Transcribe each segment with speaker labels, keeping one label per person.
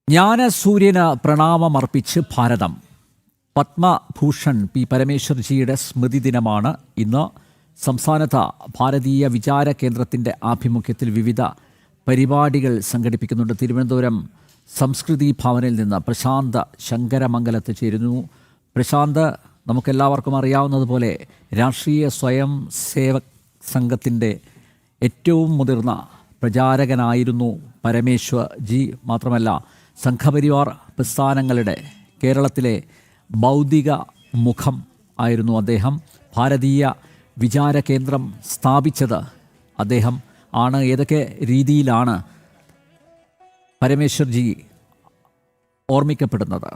Speaker 1: ജ്ഞാനസൂര്യന് പ്രണാമമർപ്പിച്ച് ഭാരതം. Padma Bhushan P പരമേശ്വർജിയുടെ സ്മൃതി ദിനമാണ് ഇന്ന്. സംസ്ഥാനത്ത് ഭാരതീയ വിചാര കേന്ദ്രത്തിൻ്റെ ആഭിമുഖ്യത്തിൽ വിവിധ പരിപാടികൾ സംഘടിപ്പിക്കുന്നുണ്ട്. തിരുവനന്തപുരം സംസ്കൃതി ഭവനിൽ നിന്ന് പ്രശാന്ത് ശങ്കരമംഗലത്ത് ചേരുന്നു. പ്രശാന്ത്, നമുക്കെല്ലാവർക്കും അറിയാവുന്നതുപോലെ രാഷ്ട്രീയ സ്വയം സേവക് സംഘത്തിൻ്റെ ഏറ്റവും മുതിർന്ന പ്രചാരകനായിരുന്നു പരമേശ്വർജി. മാത്രമല്ല, സംഘപരിവാർ പ്രസ്ഥാനങ്ങളുടെ കേരളത്തിലെ ബൗദ്ധിക മുഖം ആയിരുന്നു അദ്ദേഹം. ഭാരതീയ വിചാര കേന്ദ്രം സ്ഥാപിച്ചത് അദ്ദേഹം ആണ്. ഏതൊക്കെ രീതിയിലാണ് പരമേശ്വർജി ഓർമ്മിക്കപ്പെടുന്നത്?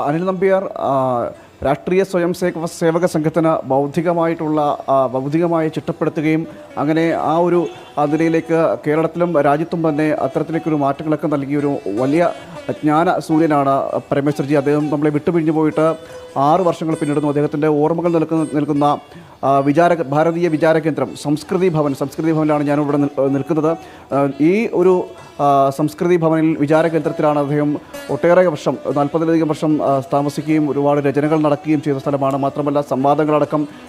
Speaker 2: അനിൽ നമ്പ്യാർ, രാഷ്ട്രീയ സ്വയം സേവക സംഘത്തിന് ബൗദ്ധികമായി ചിട്ടപ്പെടുത്തുകയും അങ്ങനെ ആ ഒരു നിലയിലേക്ക് കേരളത്തിലും രാജ്യത്തും തന്നെ അത്തരത്തിലേക്കൊരു മാറ്റങ്ങളൊക്കെ നൽകിയൊരു വലിയ ജ്ഞാന സൂര്യനാണ് പരമേശ്വർജി. അദ്ദേഹം നമ്മളെ വിട്ടുപിരിഞ്ഞു പോയിട്ട് 6 വർഷങ്ങൾ പിന്നിടുന്നു. അദ്ദേഹത്തിൻ്റെ ഓർമ്മകൾ നിൽക്കുന്ന ഭാരതീയ വിചാര കേന്ദ്രം സംസ്കൃതി ഭവനിലാണ് ഞാനിവിടെ നിൽക്കുന്നത്. ഈ ഒരു സംസ്കൃതി ഭവനിൽ വിചാര കേന്ദ്രത്തിലാണ് അദ്ദേഹം ഒട്ടേറെ വർഷം 40ലധികം വർഷം താമസിക്കുകയും ഒരുപാട് രചനകൾ നടക്കുകയും ചെയ്ത സ്ഥലമാണ്. മാത്രമല്ല,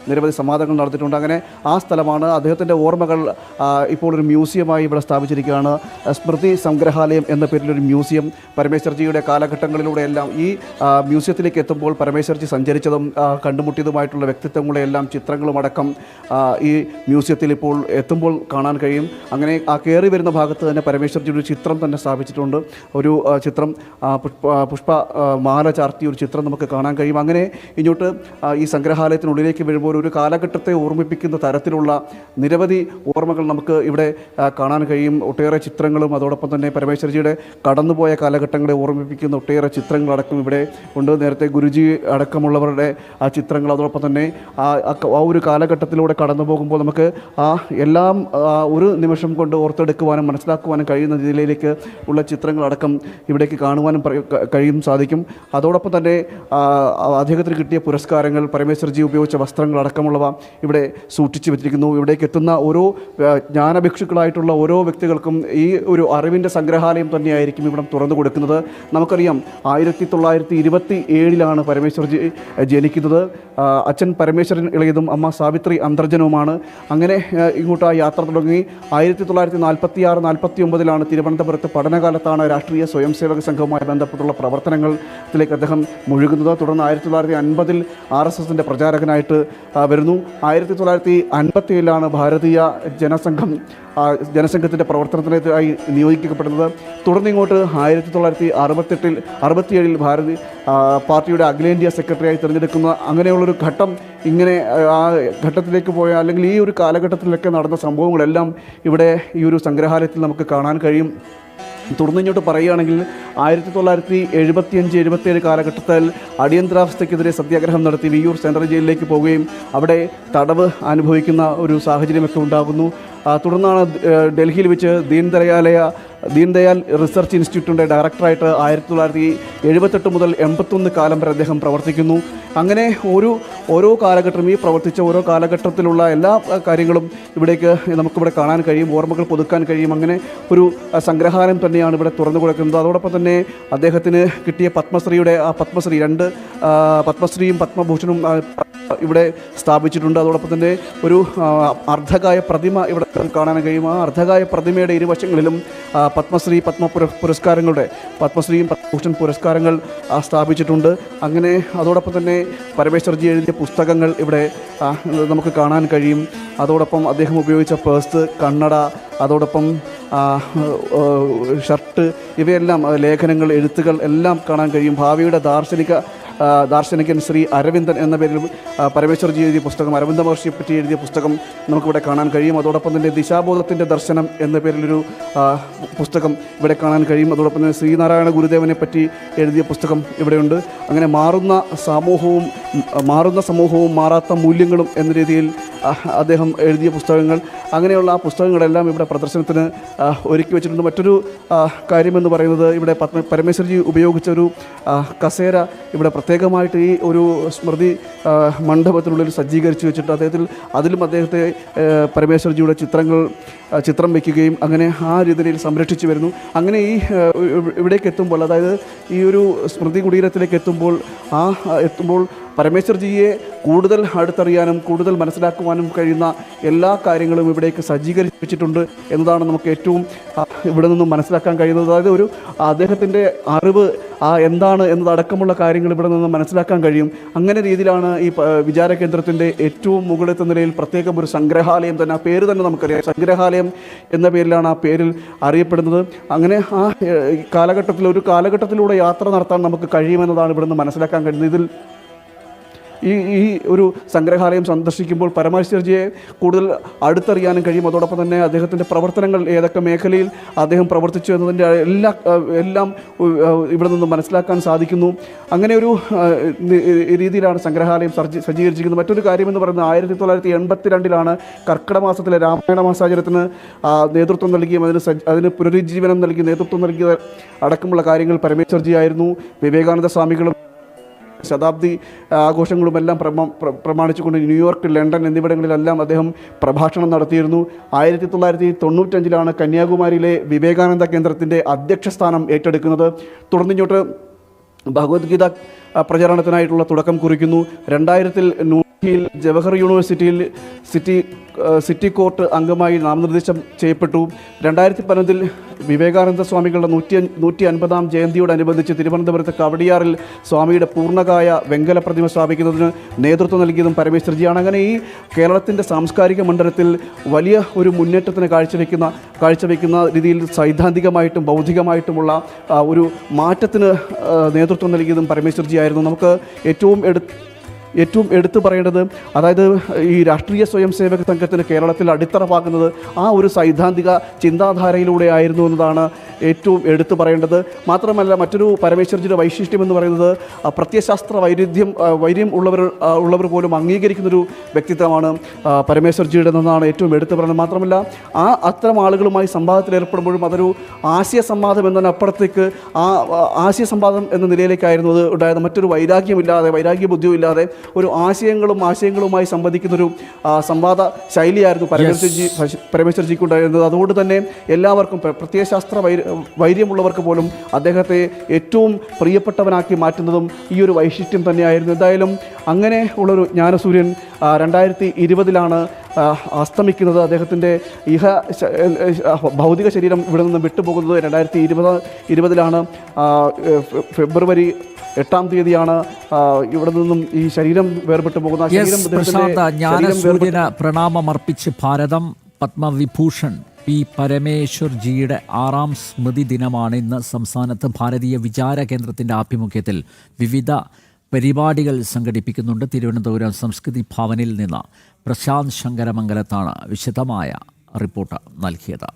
Speaker 2: നിരവധി സംവാദങ്ങൾ നടത്തിയിട്ടുണ്ട്. അങ്ങനെ ആ സ്ഥലമാണ്. അദ്ദേഹത്തിൻ്റെ ഓർമ്മകൾ ഇപ്പോൾ ഒരു മ്യൂസിയമായി ഇവിടെ സ്ഥാപിച്ചിരിക്കുകയാണ്. സ്മൃതി സംഗ്രഹാലയം എന്ന പേരിലൊരു മ്യൂസിയം. പരമേശ്വർജിയുടെ കാലഘട്ടങ്ങളിലൂടെയെല്ലാം ഈ മ്യൂസിയത്തിലേക്ക് എത്തുമ്പോൾ പരമേശ്വർജി സഞ്ചരിച്ചതും കണ്ടുമുട്ടിയതുമായിട്ടുള്ള വ്യക്തിത്വങ്ങളെല്ലാം ചിത്രങ്ങളുമടക്കം ഈ മ്യൂസിയത്തിൽ ഇപ്പോൾ എത്തുമ്പോൾ കാണാൻ കഴിയും. അങ്ങനെ ആ കയറി വരുന്ന ഭാഗത്ത് തന്നെ പരമേശ്വർജിയുടെ ഒരു ചിത്രം തന്നെ സ്ഥാപിച്ചിട്ടുണ്ട്. ഒരു ചിത്രം പുഷ്പ മാല ചാർത്തിയ ഒരു ചിത്രം നമുക്ക് കാണാൻ കഴിയും. അങ്ങനെ ഇങ്ങോട്ട് ഈ സംഗ്രഹാലയത്തിനുള്ളിലേക്ക് വരുമ്പോൾ ഒരു കാലഘട്ടത്തെ ഓർമ്മിപ്പിക്കുന്ന തരത്തിലുള്ള നിരവധി ഓർമ്മകൾ നമുക്ക് ഇവിടെ കാണാൻ കഴിയും. ഒട്ടേറെ ചിത്രങ്ങളും അതോടൊപ്പം തന്നെ പരമേശ്വർജിയുടെ കടന്നുപോയ കാലഘട്ടങ്ങളെ ഓർമ്മിപ്പിക്കുന്ന ഒട്ടേറെ ചിത്രങ്ങളടക്കം ഇവിടെ ഉണ്ട്. നേരത്തെ ഗുരുജി അടക്കമുള്ളവരുടെ ആ ചിത്രങ്ങൾ, അതോടൊപ്പം തന്നെ ആ ഒരു കാലഘട്ടത്തിലൂടെ കടന്നു പോകുമ്പോൾ നമുക്ക് എല്ലാം ഒരു നിമിഷം കൊണ്ട് ഓർത്തെടുക്കുവാനും മനസ്സിലാക്കുവാനും കഴിയുന്ന രീതിയിലേക്ക് ഉള്ള ചിത്രങ്ങളടക്കം ഇവിടേക്ക് കാണുവാനും സാധിക്കും. അതോടൊപ്പം തന്നെ അദ്ദേഹത്തിന് കിട്ടിയ പുരസ്കാരങ്ങൾ, പരമേശ്വർജി ഉപയോഗിച്ച വസ്ത്രങ്ങളടക്കമുള്ളവ ഇവിടെ സൂക്ഷിച്ചു വെച്ചിരിക്കുന്നു. ഇവിടേക്ക് എത്തുന്ന ഓരോ ജ്ഞാനഭിക്ഷുക്കളായിട്ടുള്ള ഓരോ വ്യക്തികൾക്കും ഈ ഒരു അറിവിൻ്റെ സംഗ്രഹാലയം തന്നെയായിരിക്കും ഇവിടെ തുറന്നു കൊടുക്കുന്നത്. നമുക്കറിയാം, 1927 പരമേശ്വർജി ജനിക്കുന്നത്. അച്ഛൻ പരമേശ്വരൻ ഇളയതും അമ്മ സാവിത്രി അന്തർജനവുമാണ്. അങ്ങനെ ഇങ്ങോട്ട് ആ യാത്ര തുടങ്ങി 1946-49 തിരുവനന്തപുരത്ത് പഠനകാലത്താണ് രാഷ്ട്രീയ സ്വയം സേവക സംഘവുമായി ബന്ധപ്പെട്ടുള്ള പ്രവർത്തനങ്ങളിലേക്ക് അദ്ദേഹം മുഴുകുന്നത്. തുടർന്ന് 1950 RSSൻ്റെ പ്രചാരകനായിട്ട് വരുന്നു. 1957 ഭാരതീയ ജനസംഘത്തിൻ്റെ പ്രവർത്തനത്തിനായി നിയോഗിക്കപ്പെടുന്നത്. തുടർന്ന് ഇങ്ങോട്ട് 1967 പാർട്ടിയുടെ അഖിലേന്ത്യാ സെക്രട്ടറിയായി തിരഞ്ഞെടുക്കുന്ന അങ്ങനെയുള്ളൊരു ഘട്ടം. ഇങ്ങനെ ആ ഘട്ടത്തിലേക്ക് പോയ, അല്ലെങ്കിൽ ഈ ഒരു കാലഘട്ടത്തിലൊക്കെ നടന്ന സംഭവങ്ങളെല്ലാം ഇവിടെ ഈ ഒരു സംഗ്രഹാലയത്തിൽ നമുക്ക് കാണാൻ കഴിയും. തുടർന്നിങ്ങോട്ട് പറയുകയാണെങ്കിൽ 1975-77 കാലഘട്ടത്തിൽ അടിയന്തരാവസ്ഥയ്ക്കെതിരെ സത്യാഗ്രഹം നടത്തി വിയ്യൂർ സെൻട്രൽ ജയിലിലേക്ക് പോവുകയും അവിടെ തടവ് അനുഭവിക്കുന്ന ഒരു സാഹചര്യമൊക്കെ ഉണ്ടാകുന്നു. തുടർന്നാണ് ഡൽഹിയിൽ വെച്ച് ദീൻദയാൽ റിസർച്ച് ഇൻസ്റ്റിറ്റ്യൂട്ടിൻ്റെ ഡയറക്ടറായിട്ട് 1978 മുതൽ 81 കാലം വരെ അദ്ദേഹം പ്രവർത്തിക്കുന്നു. അങ്ങനെ ഓരോ കാലഘട്ടം, ഈ പ്രവർത്തിച്ച ഓരോ കാലഘട്ടത്തിലുള്ള എല്ലാ കാര്യങ്ങളും നമുക്കിവിടെ കാണാൻ കഴിയും, ഓർമ്മകൾ പുതുക്കാൻ കഴിയും. അങ്ങനെ ഒരു സംഗ്രഹാലയം തന്നെയാണ് ഇവിടെ തുറന്നു കൊടുക്കുന്നത്. അതോടൊപ്പം തന്നെ അദ്ദേഹത്തിന് കിട്ടിയ രണ്ട് പത്മശ്രീയും പത്മഭൂഷണും ഇവിടെ സ്ഥാപിച്ചിട്ടുണ്ട്. അതോടൊപ്പം തന്നെ ഒരു അർദ്ധകായ പ്രതിമ ഇവിടെ കാണാൻ കഴിയും. ആ അർദ്ധകായ പ്രതിമയുടെ ഇരുവശങ്ങളിലും പത്മശ്രീയും പത്മഭൂഷൺ പുരസ്കാരങ്ങൾ സ്ഥാപിച്ചിട്ടുണ്ട്. അങ്ങനെ അതോടൊപ്പം തന്നെ പരമേശ്വർജി എഴുതിയ പുസ്തകങ്ങൾ ഇവിടെ നമുക്ക് കാണാൻ കഴിയും. അതോടൊപ്പം അദ്ദേഹം ഉപയോഗിച്ച പേഴ്സ്, കണ്ണട, അതോടൊപ്പം ഷർട്ട്, ഇവയെല്ലാം ലേഖനങ്ങൾ, എഴുത്തുകൾ എല്ലാം കാണാൻ കഴിയും. ഭാവിയുടെ ദാർശനികൻ ശ്രീ അരവിന്ദൻ എന്ന പേരിൽ പരമേശ്വർജി എഴുതിയ പുസ്തകം, അരവിന്ദ മഹർഷിയെ പറ്റി എഴുതിയ പുസ്തകം നമുക്കിവിടെ കാണാൻ കഴിയും. അതോടൊപ്പം തന്നെ ദിശാബോധത്തിൻ്റെ ദർശനം എന്ന പേരിലൊരു പുസ്തകം ഇവിടെ കാണാൻ കഴിയും. അതോടൊപ്പം തന്നെ ശ്രീനാരായണ ഗുരുദേവനെ പറ്റി എഴുതിയ പുസ്തകം ഇവിടെയുണ്ട്. അങ്ങനെ മാറുന്ന സമൂഹവും മാറാത്ത മൂല്യങ്ങളും എന്ന രീതിയിൽ അദ്ദേഹം എഴുതിയ പുസ്തകങ്ങൾ, അങ്ങനെയുള്ള ആ പുസ്തകങ്ങളെല്ലാം ഇവിടെ പ്രദർശനത്തിന് ഒരുക്കി വെച്ചിട്ടുണ്ട്. മറ്റൊരു കാര്യമെന്ന് പറയുന്നത് ഇവിടെ പരമേശ്വർജി ഉപയോഗിച്ചൊരു കസേര ഇവിടെ പ്രത്യേകമായിട്ട് ഈ ഒരു സ്മൃതി മണ്ഡപത്തിനുള്ളിൽ സജ്ജീകരിച്ച് വെച്ചിട്ട് അതിലും അദ്ദേഹത്തെ പരമേശ്വർജിയുടെ ചിത്രം വയ്ക്കുകയും അങ്ങനെ ആ രീതിയിൽ സംരക്ഷിച്ചു വരുന്നു. അങ്ങനെ ഈ ഇവിടേക്ക് എത്തുമ്പോൾ, അതായത് ഈ ഒരു സ്മൃതി കുടീരത്തിലേക്ക് എത്തുമ്പോൾ പരമേശ്വർജിയെ കൂടുതൽ അടുത്തറിയാനും കൂടുതൽ മനസ്സിലാക്കുവാനും കഴിയുന്ന എല്ലാ കാര്യങ്ങളും ഇവിടേക്ക് സജ്ജീകരിച്ചിട്ടുണ്ട് എന്നതാണ് നമുക്ക് ഏറ്റവും ഇവിടെ നിന്നും മനസ്സിലാക്കാൻ കഴിയുന്നത്. അതായത് അദ്ദേഹത്തിൻ്റെ അറിവ് എന്താണ് എന്നതടക്കമുള്ള കാര്യങ്ങൾ ഇവിടെ നിന്ന് മനസ്സിലാക്കാൻ കഴിയും. അങ്ങനെ രീതിയിലാണ് ഈ വിചാര കേന്ദ്രത്തിൻ്റെ ഏറ്റവും മുകളിലത്തെ നിലയിൽ പ്രത്യേകം ഒരു സംഗ്രഹാലയം തന്നെ, ആ പേര് തന്നെ നമുക്കറിയാം, സംഗ്രഹാലയം എന്ന പേരിലാണ് ആ പേരിൽ അറിയപ്പെടുന്നത്. അങ്ങനെ ആ ഒരു കാലഘട്ടത്തിലൂടെ യാത്ര നടത്താൻ നമുക്ക് കഴിയുമെന്നതാണ് ഇവിടെ നിന്ന് മനസ്സിലാക്കാൻ കഴിയുന്നത്. ഇതിൽ ഈ ഒരു സംഗ്രഹാലയം സന്ദർശിക്കുമ്പോൾ പരമേശ്വർജിയെ കൂടുതൽ അടുത്തറിയാനും കഴിയും. അതോടൊപ്പം തന്നെ അദ്ദേഹത്തിൻ്റെ പ്രവർത്തനങ്ങൾ ഏതൊക്കെ മേഖലയിൽ അദ്ദേഹം പ്രവർത്തിച്ചു എന്നതിൻ്റെ എല്ലാം ഇവിടെ നിന്ന് മനസ്സിലാക്കാൻ സാധിക്കുന്നു. അങ്ങനെ ഒരു രീതിയിലാണ് സംഗ്രഹാലയം സജ്ജീകരിച്ചിരിക്കുന്നത്. മറ്റൊരു കാര്യമെന്ന് പറയുന്നത് 1982 കർക്കിടക മാസത്തിലെ രാമായണ മാസാചരണത്തിന് നേതൃത്വം നൽകിയും അതിന് പുനരുജ്ജീവനം നൽകി നേതൃത്വം നൽകിയ അടക്കമുള്ള കാര്യങ്ങൾ പരമേശ്വർജി ആയിരുന്നു. വിവേകാനന്ദ സ്വാമികളും ശതാബ്ദി ആഘോഷങ്ങളുമെല്ലാം പ്രമാണിച്ചുകൊണ്ട് ന്യൂയോർക്ക്, ലണ്ടൻ എന്നിവിടങ്ങളിലെല്ലാം അദ്ദേഹം പ്രഭാഷണം നടത്തിയിരുന്നു. 1995 കന്യാകുമാരിയിലെ വിവേകാനന്ദ കേന്ദ്രത്തിൻ്റെ അധ്യക്ഷ സ്ഥാനം ഏറ്റെടുക്കുന്നത്. തുടർന്നിങ്ങോട്ട് ഭഗവത്ഗീത പ്രചാരണത്തിനായിട്ടുള്ള തുടക്കം കുറിക്കുന്നു. 2000 ന്യൂഡൽഹിയിൽ ജവഹർ യൂണിവേഴ്സിറ്റിയിൽ സിറ്റി കോർട്ട് അംഗമായി നാമനിർദ്ദേശം ചെയ്യപ്പെട്ടു. 2015 വിവേകാനന്ദ സ്വാമികളുടെ 150ാം ജയന്തിയോടനുബന്ധിച്ച് തിരുവനന്തപുരത്ത് കവടിയാറിൽ സ്വാമിയുടെ പൂർണ്ണകായ വെങ്കല പ്രതിമ സ്ഥാപിക്കുന്നതിന് നേതൃത്വം നൽകിയതും പരമേശ്വർജിയാണ്. അങ്ങനെ ഈ കേരളത്തിൻ്റെ സാംസ്കാരിക മണ്ഡലത്തിൽ വലിയ ഒരു മുന്നേറ്റത്തിന് കാഴ്ചവെക്കുന്ന രീതിയിൽ സൈദ്ധാന്തികമായിട്ടും ബൗദ്ധികമായിട്ടുമുള്ള ഒരു മാറ്റത്തിന് നേതൃത്വം നൽകിയതും പരമേശ്വർജിയായിരുന്നു. നമുക്ക് ഏറ്റവും എടുത്തു പറയേണ്ടത്, അതായത് ഈ രാഷ്ട്രീയ സ്വയം സേവക സംഘത്തിന് കേരളത്തിൽ അടിത്തറ പാകുന്നത് ആ ഒരു സൈദ്ധാന്തിക ചിന്താധാരയിലൂടെ ആയിരുന്നു എന്നതാണ് ഏറ്റവും എടുത്തു പറയേണ്ടത്. മാത്രമല്ല, മറ്റൊരു പരമേശ്വർജിയുടെ വൈശിഷ്ട്യം എന്ന് പറയുന്നത് പ്രത്യയശാസ്ത്ര വൈര്യം ഉള്ളവർ പോലും അംഗീകരിക്കുന്നൊരു വ്യക്തിത്വമാണ് പരമേശ്വർജിയുടെ എന്നാണ് ഏറ്റവും എടുത്തു പറയുന്നത്. മാത്രമല്ല, അത്തരം ആളുകളുമായി സംവാദത്തിൽ ഏർപ്പെടുമ്പോഴും അതൊരു ആശയ സംവാദം എന്നതിനപ്പുറത്തേക്ക് ആശയ സംവാദം എന്ന നിലയിലേക്കായിരുന്നു അത് ഉണ്ടായത്. മറ്റൊരു വൈരാഗ്യ ബുദ്ധിയും ഇല്ലാതെ ഒരു ആശയങ്ങളുമായി സംവദിക്കുന്നൊരു സംവാദ ശൈലിയായിരുന്നു പരമേശ്വർജിക്ക് ഉണ്ടായിരുന്നത്. അതുകൊണ്ട് തന്നെ എല്ലാവർക്കും, പ്രത്യയശാസ്ത്ര വൈര്യമുള്ളവർക്ക് പോലും അദ്ദേഹത്തെ ഏറ്റവും പ്രിയപ്പെട്ടവനാക്കി മാറ്റുന്നതും ഈ ഒരു വൈശിഷ്ട്യം തന്നെയായിരുന്നു. എന്തായാലും അങ്ങനെ ഉള്ളൊരു ജ്ഞാനസൂര്യൻ 2020 അസ്തമിക്കുന്നത്. അദ്ദേഹത്തിൻ്റെ ഭൗതിക ശരീരം ഇവിടെ നിന്ന് വിട്ടുപോകുന്നത് 2020 ഫെബ്രുവരി 8 ഇവിടെ നിന്നും ഈ ശരീരം വേർപെട്ടു പോകുന്ന
Speaker 1: ജ്ഞാനസൂര്യന് പ്രണാമമർപ്പിച്ച് ഭാരതം. പത്മവിഭൂഷൺ പി പരമേശ്വർജിയുടെ 6ാം സ്മൃതി ദിനമാണ് ഇന്ന്. സംസ്ഥാനത്ത് ഭാരതീയ വിചാര കേന്ദ്രത്തിൻ്റെ ആഭിമുഖ്യത്തിൽ വിവിധ പരിപാടികൾ സംഘടിപ്പിക്കുന്നുണ്ട്. തിരുവനന്തപുരം സംസ്കൃതി ഭവനിൽ നിന്ന് പ്രശാന്ത് ശങ്കരമംഗലത്താണ് വിശദമായ റിപ്പോർട്ട് നൽകിയത്.